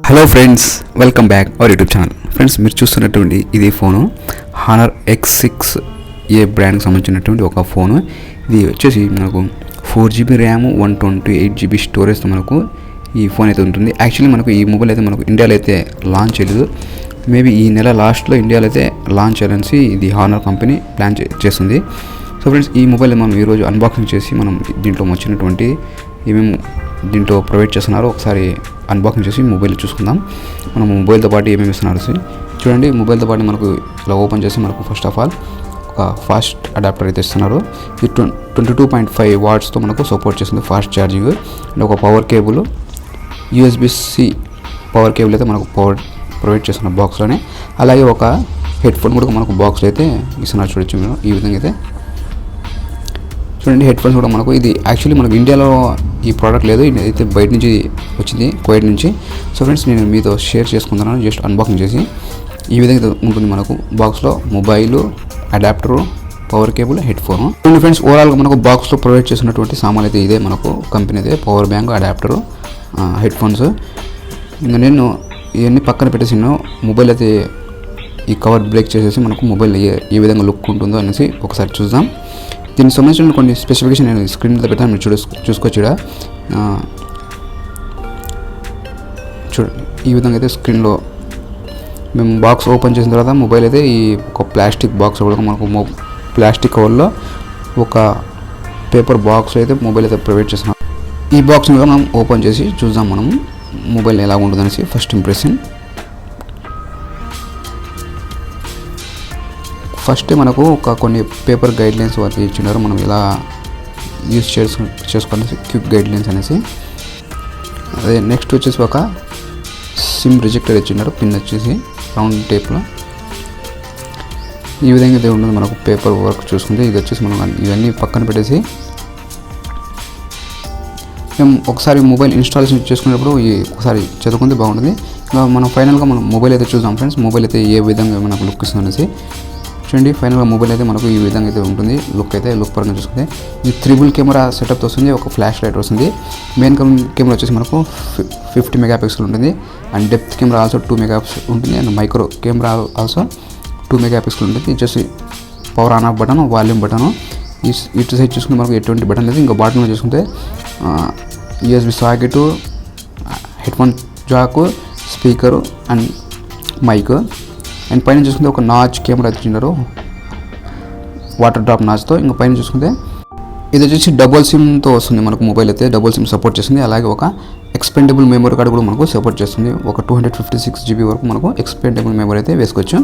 Hello friends, welcome back our YouTube channel. Friends, మీరు చూస్తున్నటువంటి ఇది ఫోను హానర్ X6A బ్రాండ్కి సంబంధించినటువంటి ఒక ఫోను. ఇది వచ్చేసి మనకు 4GB ర్యామ్ 128GB స్టోరేజ్తో మనకు ఈ ఫోన్ అయితే ఉంటుంది. యాక్చువల్లీ మనకు ఈ మొబైల్ అయితే మనకు ఇండియాలో అయితే లాంచ్ చేయలేదు. మేబీ ఈ నెల లాస్ట్లో ఇండియాలో అయితే లాంచ్ చేయాలని ఇది హానర్ కంపెనీ ప్లాన్ చేస్తుంది. సో ఫ్రెండ్స్, ఈ మొబైల్ మనం ఈరోజు అన్బాక్సింగ్ చేసి మనం దీంట్లో వచ్చినటువంటి ఏమేమి దీంట్లో ప్రొవైడ్ చేస్తున్నారో ఒకసారి అన్బాక్సింగ్ చేసి మొబైల్ చూసుకుందాం. మనం మొబైల్తో పాటు ఏమేమి ఇస్తున్నారు చూడండి. మొబైల్తో పాటు మనకు ఇలా ఓపెన్ చేసి మనకు ఫస్ట్ ఆఫ్ ఆల్ ఒక ఫాస్ట్ అడాప్టర్ అయితే ఇస్తున్నారు. ఇది 22.5 వాట్స్తో మనకు సపోర్ట్ చేస్తుంది ఫాస్ట్ ఛార్జింగ్. అండ్ ఒక power cable, USB-C power cable అయితే మనకు ప్రొవైడ్ చేస్తున్న బాక్స్లోనే. అలాగే ఒక హెడ్ ఫోన్ కూడా మనకు బాక్స్లో అయితే ఇస్తున్నారు. చూడొచ్చు మీరు ఈ విధంగా అయితే చూడండి. హెడ్ ఫోన్స్ కూడా మనకు ఇది యాక్చువల్లీ మనకు ఇండియాలో ఈ ప్రోడక్ట్ లేదు, అయితే బయట నుంచి వచ్చింది, కువైట్ నుంచి. సో ఫ్రెండ్స్, నేను మీతో షేర్ చేసుకుంటున్నాను జస్ట్ అన్బాక్సింగ్ చేసి. ఈ విధంగా ఉంటుంది మనకు బాక్స్లో mobile, adapter, power cable, head phone. Friends, ఓవరాల్గా మనకు బాక్స్లో ప్రొవైడ్ చేసినటువంటి సామాన్ అయితే ఇదే మనకు కంపెనీ అయితే power bank, adapter, head phones. ఇంకా నేను ఇవన్నీ పక్కన పెట్టేసినాను. మొబైల్ అయితే ఈ కవర్ బ్రేక్ చేసేసి మనకు మొబైల్ ఏ విధంగా లుక్ ఉంటుందో అనేసి ఒకసారి చూద్దాం. దీనికి సంబంధించిన కొన్ని స్పెసిఫికేషన్ నేను స్క్రీన్ మీద పెడతాను, మీరు చూసుకోవచ్చు. చూడండి, ఈ విధంగా అయితే స్క్రీన్లో మేము బాక్స్ ఓపెన్ చేసిన తర్వాత మొబైల్ అయితే ఈ ఒక ప్లాస్టిక్ బాక్స్ కూడా మనకు ప్లాస్టిక్ కవర్లో ఒక పేపర్ బాక్స్ అయితే మొబైల్ అయితే ప్రొవైడ్ చేస్తున్నాం. ఈ బాక్స్ని కూడా మనం ఓపెన్ చేసి చూద్దాం మనం మొబైల్ ఎలా ఉంటుందనేసి ఫస్ట్ ఇంప్రెషన్. ఫస్ట్ మనకు ఒక కొన్ని పేపర్ గైడ్లైన్స్ వాళ్ళు ఇచ్చినారు, మనం ఇలా యూజ్ చేసుకోవాలనేసి క్విక్ గైడ్లైన్స్ అనేసి. అదే నెక్స్ట్ వచ్చేసి ఒక సిమ్ రిజెక్టర్ ఇచ్చినారు, పిన్ వచ్చేసి రౌండ్ టేప్లో. ఈ విధంగా అయితే ఉంటుంది మనకు పేపర్ వర్క్ చూసుకుంటే. ఇది వచ్చేసి మనం ఇవన్నీ పక్కన పెట్టేసి మేము ఒకసారి మొబైల్ ఇన్స్టాలేషన్ చేసుకునేటప్పుడు ఒకసారి చదువుకుంటే బాగుంటుంది. ఇంకా మనం ఫైనల్గా మనం మొబైల్ అయితే చూద్దాం ఫ్రెండ్స్. మొబైల్ అయితే ఏ విధంగా మనకు లుక్ ఇస్తుంది అనేసి చూడండి. ఫైనల్గా మొబైల్ అయితే మనకు ఈ విధంగా అయితే ఉంటుంది. లుక్ పరంగా చూసుకుంటే ఇది 3 కెమెరా సెటప్ వస్తుంది, ఒక ఫ్లాష్ లైట్ వస్తుంది. మెయిన్ కెమెరా వచ్చేసి మనకు 50 మెగాపిక్సెల్ ఉంటుంది. And depth camera also 2 megapixel ఉంటుంది. And micro camera also 2 megapixel ఉంటుంది. ఇది వచ్చేసి power on off button, volume button. ఇటు సైడ్ చూసుకుంటే మనకు ఎటువంటి బటన్ లేదు. ఇంకా బాటంలో చూసుకుంటే USB socket, head phone jack, speaker and mic. And పైన చూసుకుంటే ఒక నాచ్ కెమెరా ఇచ్చినారు, వాటర్ డ్రాప్ నాచ్తో. ఇంకా పైన చూసుకుంటే ఇది వచ్చేసి డబుల్ సిమ్తో వస్తుంది మనకు మొబైల్ అయితే. డబుల్ సిమ్ సపోర్ట్ చేస్తుంది. అలాగే ఒక ఎక్స్పెండబుల్ మెమరీ కార్డు కూడా మనకు సపోర్ట్ చేస్తుంది. ఒక 256GB వరకు మనకు ఎక్స్పెండబుల్ మెమరీ అయితే వేసుకోవచ్చు.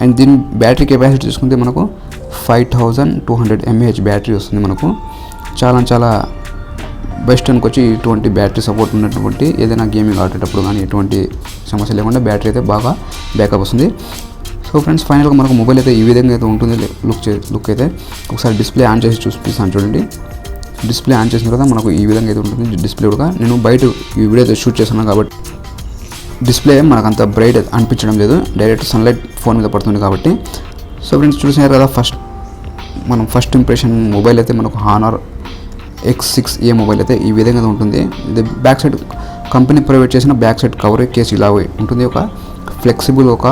అండ్ దీని బ్యాటరీ కెపాసిటీ చూసుకుంటే మనకు 5200 mAh బ్యాటరీ వస్తుంది మనకు. చాలా బెస్ట్ అనుకోవచ్చు. ఇటువంటి బ్యాటరీ సపోర్ట్ ఉన్నటువంటి ఏదైనా గేమింగ్ ఆడేటప్పుడు కానీ ఎటువంటి సమస్య లేకుండా బ్యాటరీ అయితే బాగా బ్యాకప్ వస్తుంది. సో ఫ్రెండ్స్, ఫైనల్గా మనకు మొబైల్ అయితే ఈ విధంగా అయితే ఉంటుంది. లుక్ అయితే ఒకసారి డిస్ప్లే ఆన్ చేసి చూపిస్తాను చూడండి. డిస్ప్లే ఆన్ చేసిన తర్వాత మనకు ఈ విధంగా అయితే ఉంటుంది డిస్ప్లే కూడా. నేను బయట ఈ వీడియో అయితే షూట్ చేస్తున్నాను కాబట్టి డిస్ప్లే మనకు అంత బ్రైట్ అనిపించడం లేదు, డైరెక్ట్ సన్లైట్ ఫోన్ మీద పడుతుంది కాబట్టి. సో ఫ్రెండ్స్, చూసినారు కదా ఫస్ట్ ఇంప్రెషన్ మొబైల్ అయితే మనకు హానర్ X6A మొబైల్ అయితే ఈ విధంగా ఉంటుంది. ఇది బ్యాక్ సైడ్ కంపెనీ ప్రొవైడ్ చేసిన బ్యాక్ సైడ్ కవర్ కేసు ఇలా ఉంటుంది. ఒక ఫ్లెక్సిబుల్ ఒక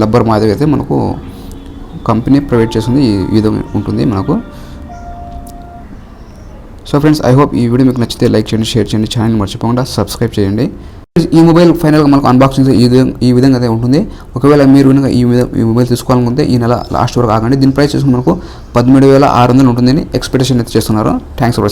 రబ్బర్ మాదిరి అయితే మనకు కంపెనీ ప్రొవైడ్ చేస్తుంది. ఈ విధంగా ఉంటుంది మనకు. సో ఫ్రెండ్స్, ఐ హోప్ ఈ వీడియో మీకు నచ్చితే లైక్ చేయండి, షేర్ చేయండి, ఛానల్ మర్చిపోకుండా సబ్స్క్రైబ్ చేయండి. ఈ మొబైల్ ఫైనల్గా మనకు అన్బాక్సింగ్ ఈ విధంగా అయితే ఉంటుంది. ఒకవేళ మీరు కనుక ఈ మొబైల్ తీసుకోవాలనుకుంటే ఈ నెల లాస్ట్ వరకు ఆగండి. దీని ప్రైస్ చూసుకుని మనకు 13,600 ఉంటుందని ఎక్స్పెక్టేషన్ అయితే చేస్తున్నారు. Thanks for watching.